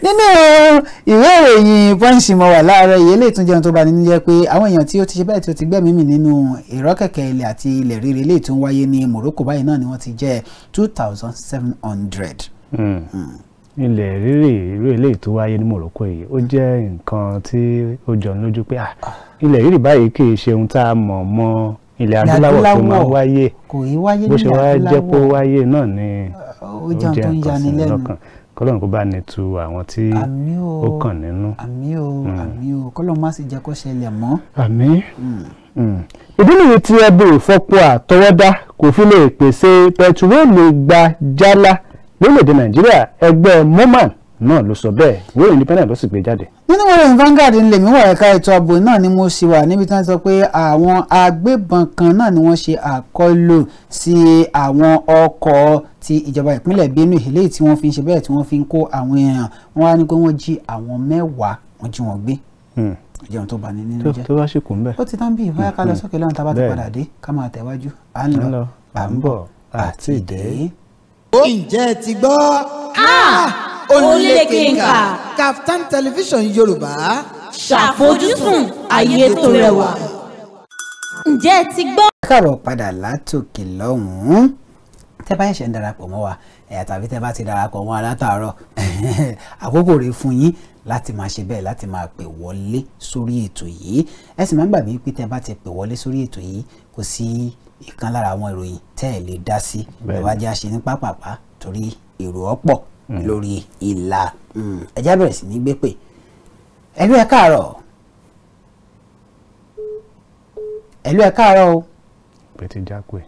nínú ìwé ìròyìn Punch mo wà láàárọ̀ yìí eléyìí tún jẹun tó bá nínú jẹ́ pé àwọn èèyàn tí ó ti ṣe bẹ́ẹ̀ tí ó ti gbẹ́mìí mì nínú ìrọ́kẹ̀kẹ̀ ilẹ̀ àti ilẹ̀ rírì eléyìí tó ń wáyé ní Morocco báyìí náà ni wọ́n ti jẹ́ 2,700. ilẹ̀ rírì irú eléyìí tó wáyé ní Morocco yìí ó jẹ́ nǹkan tí ó jọ lójú pé ilẹ̀ rírì báyìí kì í ṣe ohun tá a mọ̀ mọ́ ilẹ̀ adúláwọ̀ tó máa ń wáyé bó ṣe wá jẹ́ pé ó wáyé náà ni ó jẹ́ nǹkan sí lọ́kàn kọ́lọ́n kó bá ní tu àwọn tí ó kàn nínú. àmín o kọ́lọ́n má sì jẹ́ kó ṣẹlẹ̀ mọ́. àmín. ìdí nìyí tí ẹbí ìfọpo àtọwọ́dá kò fi lè pèsè pẹtiróòlù gba jálá lórílẹ̀‐èdè Nàìjíríà ẹgbẹ́ moman náà ló sọ bẹ́ẹ̀ ìwé Independent ló sì gbé jáde. nínú ìròyìn Vanguard ń lèmi wà ẹ̀ka ètò ààbò náà ni mo ṣì wà níbi tí wọ́n sọ pé àwọn agbébọn kan náà ni wọ́n ṣe àkọlù sí àwọn ọkọ̀ ti ìjọba ìpínlẹ̀ Benue eléyìí tí wọ́n fi ń ṣe bẹ́ẹ̀ tí wọ́n fi ń kó àwọn èèyàn wọ́n wá ní pé wọ́n jí àwọn 10 wọ́n jí wọn gbé. ìjẹun tó bá ní nínú jẹ́ tó bá ṣì kún bẹ́ẹ̀. ó ti tán bí ìbáyà ká lọ sókè lọ́nà tá a bá ti padà dé ká máa tẹ̀wájú à ń lọ à ń bọ̀ àti ìdè. ǹjẹ́ ti gbọ́? OGUNLEKE KAFTAN TV Yorùbá ṣàfojúsùn ayé tó rẹwà. Ǹjẹ́ ẹ ti gbọ́? káàrọ̀ padà látòkè lọ́hùn-ún tẹ́ bá ṣẹ̀ṣẹ̀ ń darapọ̀ mọ́ wa tàbí tẹ́ bá ti darapọ̀ mọ́ wa látàárọ̀ àkókò rèé fún yín láti máa ṣe bẹ́ẹ̀ láti máa pè wọlé sórí ètò yìí ẹ sì máa ń gbàgbé pé tẹ́ bá ti pè wọlé sórí ètò yìí kò sí ìkan lára àwọn ìròyìn tẹ́ ẹ lè dá sí ìwádìí àṣẹ ní pápápá torí èrò ọ̀pọ̀ lórí ìlà ẹ já bẹ̀rẹ̀ sí ní gbé pè ẹlú ẹ káàárọ̀ ẹlú ẹ káàárọ̀ o. pé ti jápè.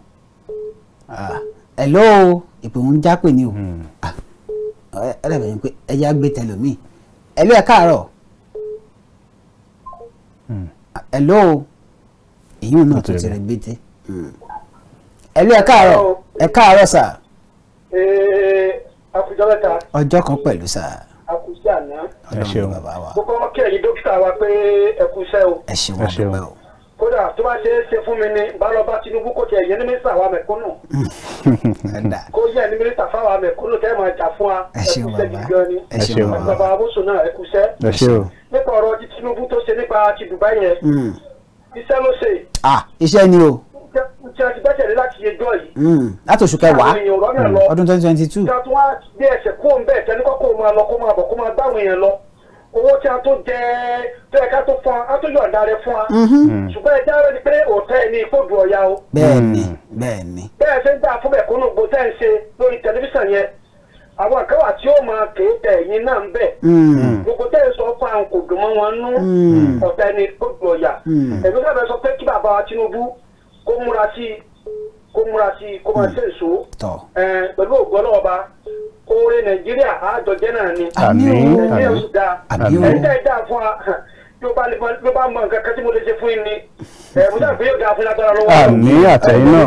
hello ìpè ń jápè ni o ẹ dàbẹ̀ yín pé ẹ já gbé tẹlómi ẹlú ẹ káàárọ̀ hello èyí náà tó ti rẹ gbé tẹ ẹlú ẹ káàárọ̀ sà. àkùjọ mẹ́ta. ọjọ́ kan pẹ̀lú sà. àkùjọ àná. ọlọ́run bàbá wa. gbogbo ọmọ kí ẹ̀yin dókítà wa pé ẹ kú iṣẹ́ o. ẹ ṣeun ọdún o. kódà tó bá ṣe é ṣe fún mi ni bá lọ bá Tinubu kò tiẹ̀ yẹn ní mínísítà wa mẹ̀kúnnù. kó yẹ ní mínísítà fáwa mẹ̀kúnnù kẹ́ máa jà fún wa. ẹ ṣeun bàbá ẹ ṣeun bàbá. bàbá AMOSUN náà ẹ kú iṣẹ́. ẹ ṣeun. nípa ọ̀rọ̀ ti Tinubu tó ṣe nípa ti Dubai yẹn. iṣẹ́ ló ṣe. iṣẹ́ ni o. tí a ti gbẹ́sẹ̀ lé láti yẹjọ́ yìí. láti oṣù kẹwàá ọdún 2022. tí a tún wá gbé ẹsẹ̀ kó ń bẹ̀ tẹ́ni kọ́kọ́ máa lọ kó máa bọ̀ kó máa gbáwọn èèyàn lọ owó tí a tó jẹ tó yẹ ká tó fún wa a tó yọ̀ǹda rẹ fún wa ṣùgbọ́n ẹ jáwé ni pé òótọ́ ẹ̀ ní ìfòdù ọ̀yà o. bẹ́ẹ̀ni. bẹ́ẹ̀ ṣe ń gbà fún mẹ̀kúnnù gbó tẹ́ ń ṣe lórí tẹlifíṣàn yẹn àwọn kan wà tí ó máa kéé tẹ ẹ̀yìn náà ń bẹ̀ gbogbo tẹ́ ẹ sọ fún àwọn kò dùn mọ́ wọn nú ọ̀tọ̀ ẹ̀ ní ìfòdù ọ̀yà ẹ̀mí sábẹ́ sọ pé kí bàbá wa Tinubu kó múra sí kó máa ṣe èso pẹ̀lú ògbọ́n náà ọba oore Nàìjíríà àjọjẹ́ náà ni Nàìjíríà oṣù dáa ẹ̀dá ẹ̀dá fún wa bí ó bá mọ nǹkan kan tí mo lè ṣe fún yín ni mo dábàá yóò dáa fún lágbára lọ́wọ́ àmín àtẹ̀yìn náà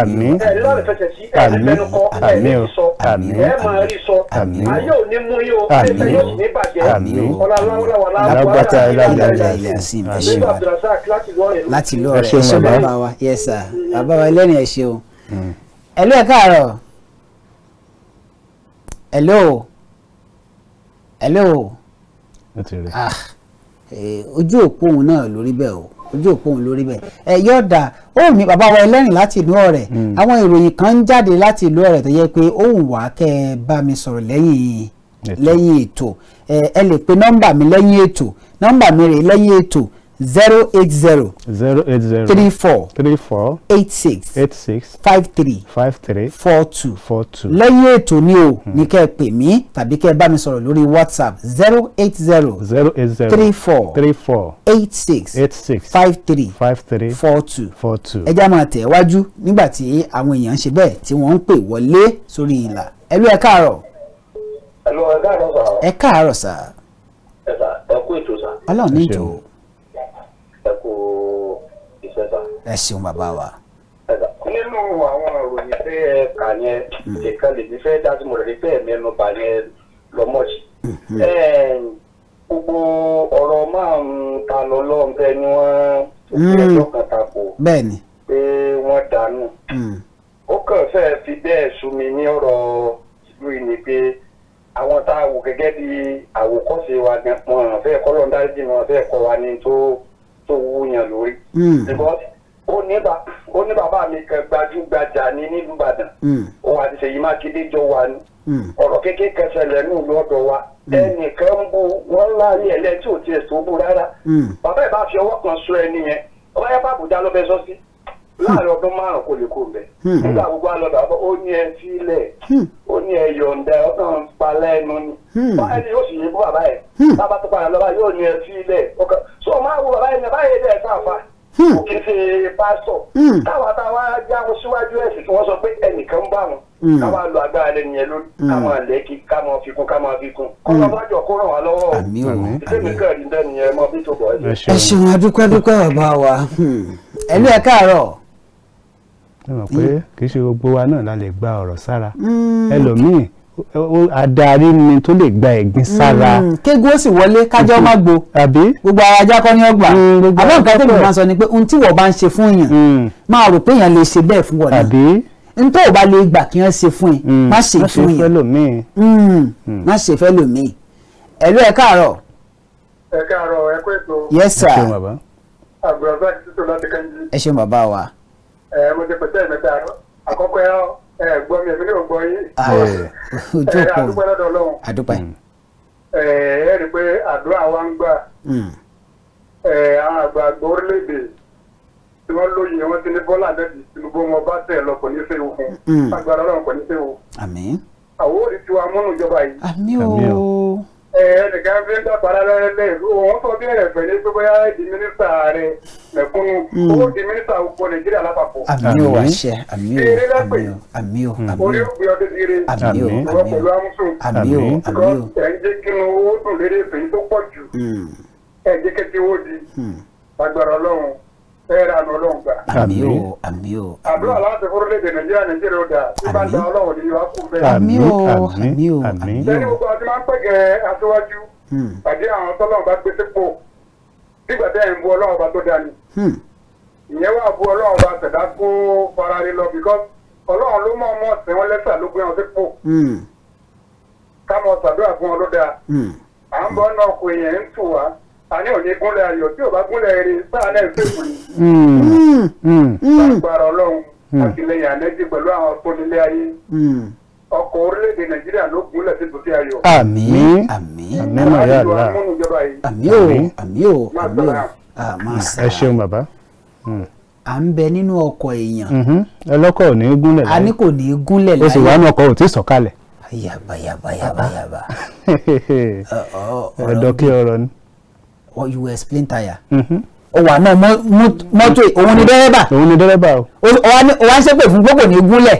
àmín lọ́rẹ̀ fẹsẹ̀ sí ẹ̀ẹ́dẹ́gbẹ́nu kọ́ ẹ̀ẹ́ máa rí sọ ayé ò ní mú yóò ẹ̀ẹ́dẹ́ yóò sì ní bàjẹ́ lágbàtà ilẹ̀ àsìm ẹ ṣeun láti lọ rẹ ẹ ṣeun bàbá wa yes sir bàbá wa ẹlẹ́rìn ẹ ṣeun ẹlú ẹ káàárọ̀ hello ojú òpó òun náà lórí bẹ́ẹ̀ o ojú òpó òun lórí bẹ́ẹ̀ yóò dà ó ní bàbá wa ẹlẹ́rìn láti ìlú Ọ̀rẹ́ àwọn ìròyìn kan ń jáde láti ìlú Ọ̀rẹ́ tó yẹ pé ó wù wá kẹ́ ẹ bá mi sọ̀rọ̀ lẹ́yìn ètò ẹ lè pe nọ́mbà mi lẹ́yìn ètò nọ́mbà mi rè lẹ́yìn ètò 080 34 86 53 42 lẹ́yìn ètò ni o ní kẹ́ ẹ pè mí tàbí kẹ́ ẹ bá mi sọ̀rọ̀ lórí WhatsApp 080 34 86 53 42 ẹ já máa tẹ̀ wájú nígbà tí àwọn èèyàn ń ṣe bẹ́ẹ̀ tí wọ́n ń pè wọlé sórí ìlà ẹlú ẹ káàárọ̀. ẹ káàárọ̀ sà. ẹ kú ètò sà. Ọlọ́run ní ìjọ. ẹ kú iṣẹ́ sà. ẹ ṣeun bàbá wa. nínú àwọn ìròyìn pé ẹ kà yẹn nìkan lè ní fẹ́ dá sí mo rẹ̀ ní fẹ́ mẹ́nu bà yẹn lọ́mọ́ọ̀ṣì. gbogbo ọ̀rọ̀ máa ń ta lọ lọ́nbẹ́ ni wọ́n fi ẹjọ́ kan takò. bẹ́ẹ̀ni. pé wọ́n dànù. ó kàn fẹ́ fi bẹ́ẹ̀ sú mi ní ọ̀rọ̀ ìlú yìí ni pé àwọn tá a wò gẹ́gẹ́ bí àwòkọ́ṣe wa gan wọn fẹ́ kọ́ lọ́n dáríjì wọn fẹ́ kọ́ wa ní tó wúyàn lórí. ó ní bàbá mi kan gbajúgbajà ní nílùú Ìbàdàn òun àti Ṣèyí Mákindé jọ wà ní ọ̀rọ̀ kékeré kẹsẹ̀lẹ̀ ní ìlú ọ̀dọ̀ wa ẹnìkan ń bu wọn láàrin ẹ̀lẹ́ tí ò tiẹ̀ tó bú rárá bàbá ẹ̀ bá fi ọwọ́ kan sọ ẹni yẹn ọba yẹn bá Àbújá lọ́bẹ̀ sọ sí láàrin ọdún márùn kò lè kó mbẹ nígbà gbogbo alọdà ó ní ẹ sílẹ̀ ó ní ẹ yọ̀ǹda ọkàn palẹ ẹnu ni ẹni yóò sì yé bú bàbá yẹn bàbá tó padà lọ́ba yóò ní ẹ sílẹ̀ ọkàn so máa wo bàbá yẹn bàbá yẹn dẹ̀ sáfà kò kí n ṣe pásítọ̀ táwa jáwọ́ síwájú ẹ̀sìn tí wọ́n sọ pé ẹnìkan bá wọn káwa lo agbára lẹ́nu yẹn lórí káwọn àlẹ́kì káwọn fikún káwọn fikún kọ́lọ́mọ́jọ kó ràn wá lọ́wọ́ ìdílé kan rí bẹ́ẹ̀ nìyẹn mọ́ bí tó bọ̀ ẹ́. ẹ ṣeun adúpẹ́ bàbá wa ẹlú ẹ káàárọ̀. ẹ mọ̀ pé kì í ṣe gbogbo wa náà la lè gba ọ̀rọ̀ sára ẹlòmíì adarí ni tó lè gba ẹ̀gbin sára. kéegun ó sì wọlé kájọ́ má gbo gbogbo ara ajá kọ́ ní ọgbà àbọ̀ nǹkan tó máa sọ ni pé ohun tí wọ́n bá ń ṣe fún èèyàn máa rò pé èèyàn lè ṣe bẹ́ẹ̀ fún wọn náà n tó o bá lè gbà kí wọ́n ṣe fún yín má ṣe fún yín má ṣe fẹ́ lòmíì ẹ̀lú ẹ̀ káàárọ̀ ẹ káàárọ̀ ẹ kó ètò. yes sir. ẹ ṣeun bàbá. àgbàdo àti títò láti kẹ́ńjì. ẹ ṣeun bàbá wa. mo ti pèsè ìmẹ́ta àkọ́kọ́ gbọ́ mi èmi ní ò gbọ́ yín. ojú òpó àdúpẹ́ lọ́dọ̀ Ọlọ́run. àdúpẹ́. ẹ rí i pé àdúrà wa ń gbà. àwọn àgbààgbà orílẹ̀-èdè tí wọ́n lóye wọn ti ní Bọ́lá Ahmed Tinubu wọn bá tẹ̀ lọ kò ní fẹ́ òkun. agbára Ọlọ́run kò ní fẹ́ o. àmín. àwọn òrì tí wàá múnú ìjọba yìí. àmín o. ẹnìkan fi ń dàgbàrá lẹ́lẹ́ òun sọ bí ẹ̀rẹ̀ fẹ́ ní pé bóyá di mínísítà rẹ̀ mẹ̀kúnnù owó di mínísítà òkú Nàìjíríà lápapọ̀. àmín o àṣẹ àmín o àmín o àmín o orí òkú ọdún ti rí àmín o ìwọ pẹ̀lú AMOSUN. àmín o àmín o. ẹ̀ ń jẹ́ kí inú owó dùn lédè èyí tó pọ̀ jù ẹ̀ jẹ́ kí owó di agbára Ọlọ́run ẹ̀rọ àná Ọlọ́run gbà. àmín o àmín o. àdúrà láti fúrúlẹ̀dẹ̀ Nàìjíríà ó dà tí bá ń da Ọlọ́run ní ìwà kù bẹ́ẹ̀. àmín o àmín o àmín o. lẹ́yìn gbogbo àti máa ń pẹ̀gẹ́ aṣíwájú pàdé àwọn tọ́lọ́run bá gbé sípò nígbà tẹ́ ẹ̀ ń bu Ọlọ́run bá tó dání. ìyẹn wà bu Ọlọ́run bá tẹ̀dá kó farare lọ because Ọlọ́run ló mọ̀ ọmọ ọ̀sẹ̀ wọn lẹ́sà ló gbé wọn sípò. ká mọ ṣàdúrà fún wọn ló dáa. à ń bọ́ náà kó èèyàn ń tù wá àní òní gúnlẹ̀ ayọ̀ tí ò bá gúnlẹ̀ rí sáà náà ṣèkù ni. lágbára Ọlọ́run àtìlẹyìn ànẹ́jì pẹ̀lú àwọn tó nílé ayé. ọkọ̀ orílẹ̀-èdè Nàìjíríà ló gúnlẹ̀ sí tòsí ayọ̀. àmín àmín àmín màrí àlá. àmín o àmín o àmín o. ẹ ṣeun bàbá. à ń bẹ nínú ọkọ̀ èèyàn. ẹlọ́kọ̀ ò ní í gúnlẹ̀ láyé. a ní kò ní í gúnlẹ̀ láyé. ó sì wà ní ọkọ̀ ò tí ì sọ̀kalẹ̀. yàbá yàbá yàbá yàbá. ẹ̀dọ̀ kí ọ̀rọ̀ ni. You will explain tire. ó wà náà mọ́tò òun ni dẹ́rẹ́bà. òun ni dẹ́rẹ́bà o. ó wá ń ṣépè fún gbogbo ní gúnlẹ̀.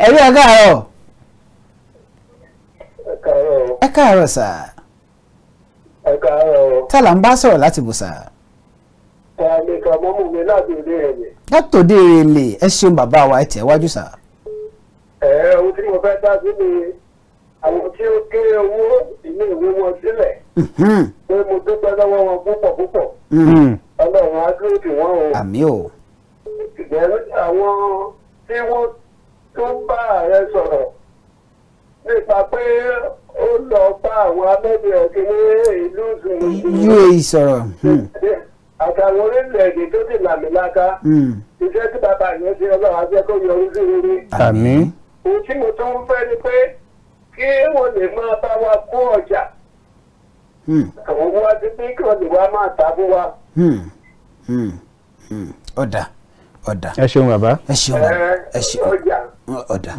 ẹ̀rí ẹ káàárọ̀. ẹ káàárọ̀ sà. ẹ káàárọ̀. tálà ń bá sọ̀rọ̀ láti bò sà. ẹ̀ẹ́dì kan mọ́mú mi láti òde rẹ̀. látòdé rèlè ẹ ṣeun bàbá wa ẹ tẹ̀ wájú sà. ohun tí mo fẹ́ dá sí ni àwọn tí ó kéré owó ilé ìwé wọn sílẹ̀ pé mo dúpẹ́ lọ́wọ́ wọn púpọ̀ púpọ̀ Ọlọ́run á dúró tì wọ́n o. àmín o. àwọn tí wọ́n tún bá ààrẹ sọ̀rọ̀ nípa pé ó lọ bá àwọn amẹ́bẹ̀rẹ̀ kìíní ìlú UAE sọ̀rọ̀. àtàwọn orílẹ̀-èdè tó ti làmìlaka iṣẹ́ tí bàbá yẹn ṣe Ọlọ́run á jẹ́ kó yọrí sí rere. àmín. ohun tí mo tún fẹ́ ni pé kí wọ́n lè máa bá wa kó ọjà. àwọn wá sí pé kí wọ́n lè wá máa ta fún wa. ọ̀dà ọ̀dà. ẹ ṣeun bàbá. ẹ ṣeun ẹ ṣeun ọjà ọ̀dà.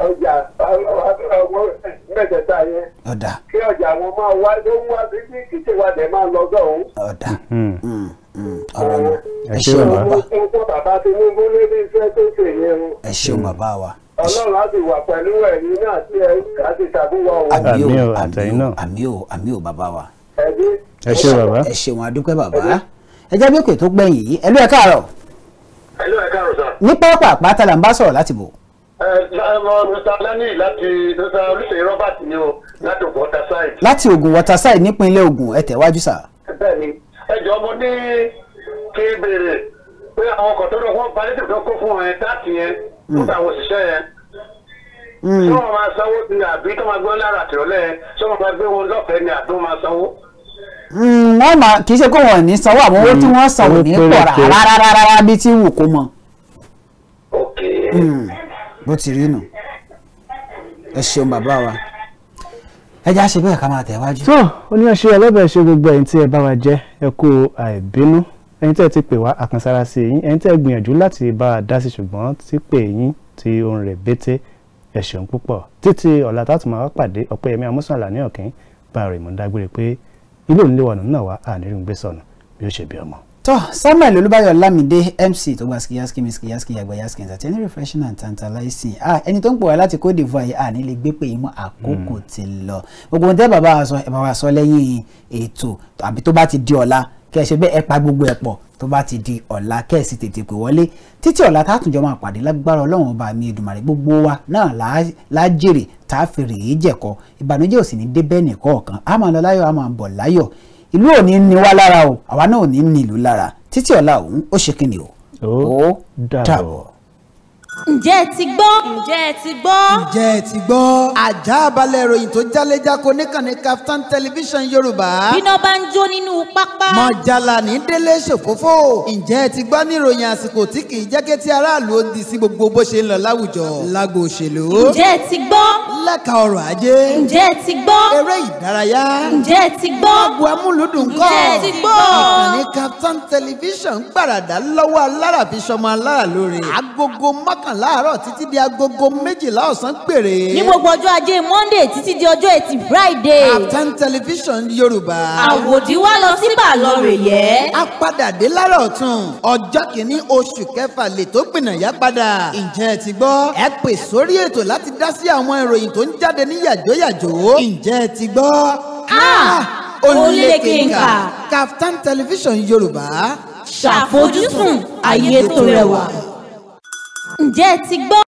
ọjà àwọn mẹ́tẹ̀ẹ̀ta yẹn. ọ̀dà. kí ọjà wọn máa wá ló ń wá sí bí kìí ṣe wá dẹ̀ máa lọ sọ́hún. ọ̀dà. ọ̀rọ̀ náà. ẹ ṣeun bàbá. fún bàbá Tinubu lórí iṣẹ́ tó ṣe yẹn. ẹ ṣeun bàbá wa. Ọlọ́run á sì wà pẹ̀lú ẹ̀yin náà tí ẹ kà á ti ṣàbúwọ̀ o. àmín o àtẹ̀yìn náà. àmín o àmín o bàbá wa. ẹ ṣeun bàbá. ẹ ṣeun adúpẹ́ bàbá. ẹ jẹ́ bí èkó tó gbẹ̀yìn yìí ẹ ló ẹ káàárọ̀. Hello, ẹ káàárọ̀ sà. ní pápá àpáta là ń bá sọ̀rọ̀ láti bò. Mr. Lani láti Mr. Olùsèyí Robert ni o láti Ògùn Waterside. láti Ògùn Waterside nípínlẹ̀ Ògùn ẹ tẹ̀wájú sà. Bẹ́ẹ̀ni ẹ jọ̀ọ́ mo ní kí béèrè pé àwọn ọkọ̀ tó lọ wọ́n balẹ̀ tó kó fún ẹ táàtì yẹn fún àwọn òṣìṣẹ́ yẹn. Ṣé wọ́n máa sanwó ní àbí tó máa gbé lára àtìrọ́lẹ̀ ṣé wọ́n máa gbé wọn lọ́fẹ̀ẹ́ ni àbí wọ́n máa sanwó? wọ́n máa kì í ṣe kó wọ́n ní sanwó àwọn owó tí wọ́n san ò ní pọ̀ rárá bí tí wù kó mọ. Ok. bó ti rí nù ẹ ṣeun bàbá wa ẹ já ṣe bẹ́ẹ̀ ká máa tẹ̀wájú. tó oníyanṣẹ́ ọlọ́bẹ̀ ṣe gbogbo ẹ̀yin tí ẹ bá wa jẹ́ ẹ kú àìbínú ẹ̀yin tẹ́ ẹ ti pè wá àkànṣára sí yín ẹ̀yin tẹ́ ẹ gbìyànjú láti bá a dá sí ṣùgbọ́n tí pè yín tí ó ń rẹ̀ bété ẹ ṣeun púpọ̀ títí ọ̀la tá a tún máa wá pàdé Ọpẹ́yẹmí Amósùn Àlàní Ọ̀kín bá a rè mọ́ dágbére pé ilé òní lè wà nínú náà wá ànírín gbé sọnù bí ó ṣe bí ọmọ. tọ́ Samuel Olúbáyọ̀ Lámìdé MC tó gba skiyaski yàgbà yaski entertaining refreshing and tantalizing ẹni tó ń pọ̀ wá láti Côte d'Ivoire àní lè gbé pé ìmọ̀ àkókò ti lọ gbogbo ohun tẹ́ bàbá wa sọ ẹ bá wa sọ lẹ́yìn ètò àbí tó bá ti di ọ̀la kẹ́ ẹ ṣe bẹ́ẹ̀ ẹ pa gbogbo ẹ̀ pọ̀ tó bá ti di ọ̀la kẹ́ ẹ sì tètè pè wọlé títí ọ̀la tá a tún jọ máa pàdé lágbára Ọlọ́run ọba mi Èdùmàrè gbogbo wa náà lájèrè tá a fèrè é jẹ̀kọ́ ìbànújẹ́ ò sì ní dé bẹ́ẹ̀ nìkọ̀ọ̀kan a máa lọ láyọ̀ a máa bọ̀ láyọ̀ ìlú ò ní ní wá lára o àwa náà ò ní ní ìlú lára títí ọ̀la òun ó ṣe kí ni o ó dàbọ̀. ǹjẹ́ ẹ ti gbọ́? ǹjẹ́ ẹ ti gbọ́? ǹjẹ́ ẹ ti gbọ́? àjààbalẹ̀ ìròyìn tó jáléjáko níkànnì KAFTAN TV Yorùbá. bíná bá ń jó nínú pápá. mọ̀jàlá ní délé ṣòfófó. ǹjẹ́ ẹ ti gbọ́ ní ìròyìn àsìkò tí kì í jẹ́ kí ti aráàlú ó di sí gbogbo bó ṣe ń lọ láwùjọ. lágbo òṣèlú. ǹjẹ́ ẹ ti gbọ́? lẹ́ka ọrọ̀ ajé. ǹjẹ́ ẹ ti gbọ́? eré ìdárayá. ǹjẹ́ ẹ ti gbọ́? agbo amúlùdùn kọ́. ǹjẹ́ ẹ ti gbọ́? ìkànnì KAFTAN TV gbàràdà lọ́wọ́ alára fi ṣọmọ alára lóore. agogo mọ́kànlá àárọ̀ títí di agogo 12 ọ̀sán péré. ní gbogbo ọjọ́ ajé Monday títí di ọjọ́ Ẹtì Friday. KAFTAN TV Yorùbá. àwòdì wa lọ sí bàlọ́rẹ̀ yẹ. a padà dé lára ọ̀tún ọjọ́ kìíní oṣù kẹfà lè tó gbìnàyà padà. ǹjẹ́ ẹ ti gbọ́? ẹ pè sórí ètò láti dá sí àwọn ìròyìn tó ń jáde ní yàjóyàjó. ǹjẹ́ ẹ ti gbọ́? Ògúnléke ńkà. KAFTAN TV Yorùbá. ṣàfojúsùn ayé tó rẹwà. ǹjẹ́ ẹ ti gbọ́?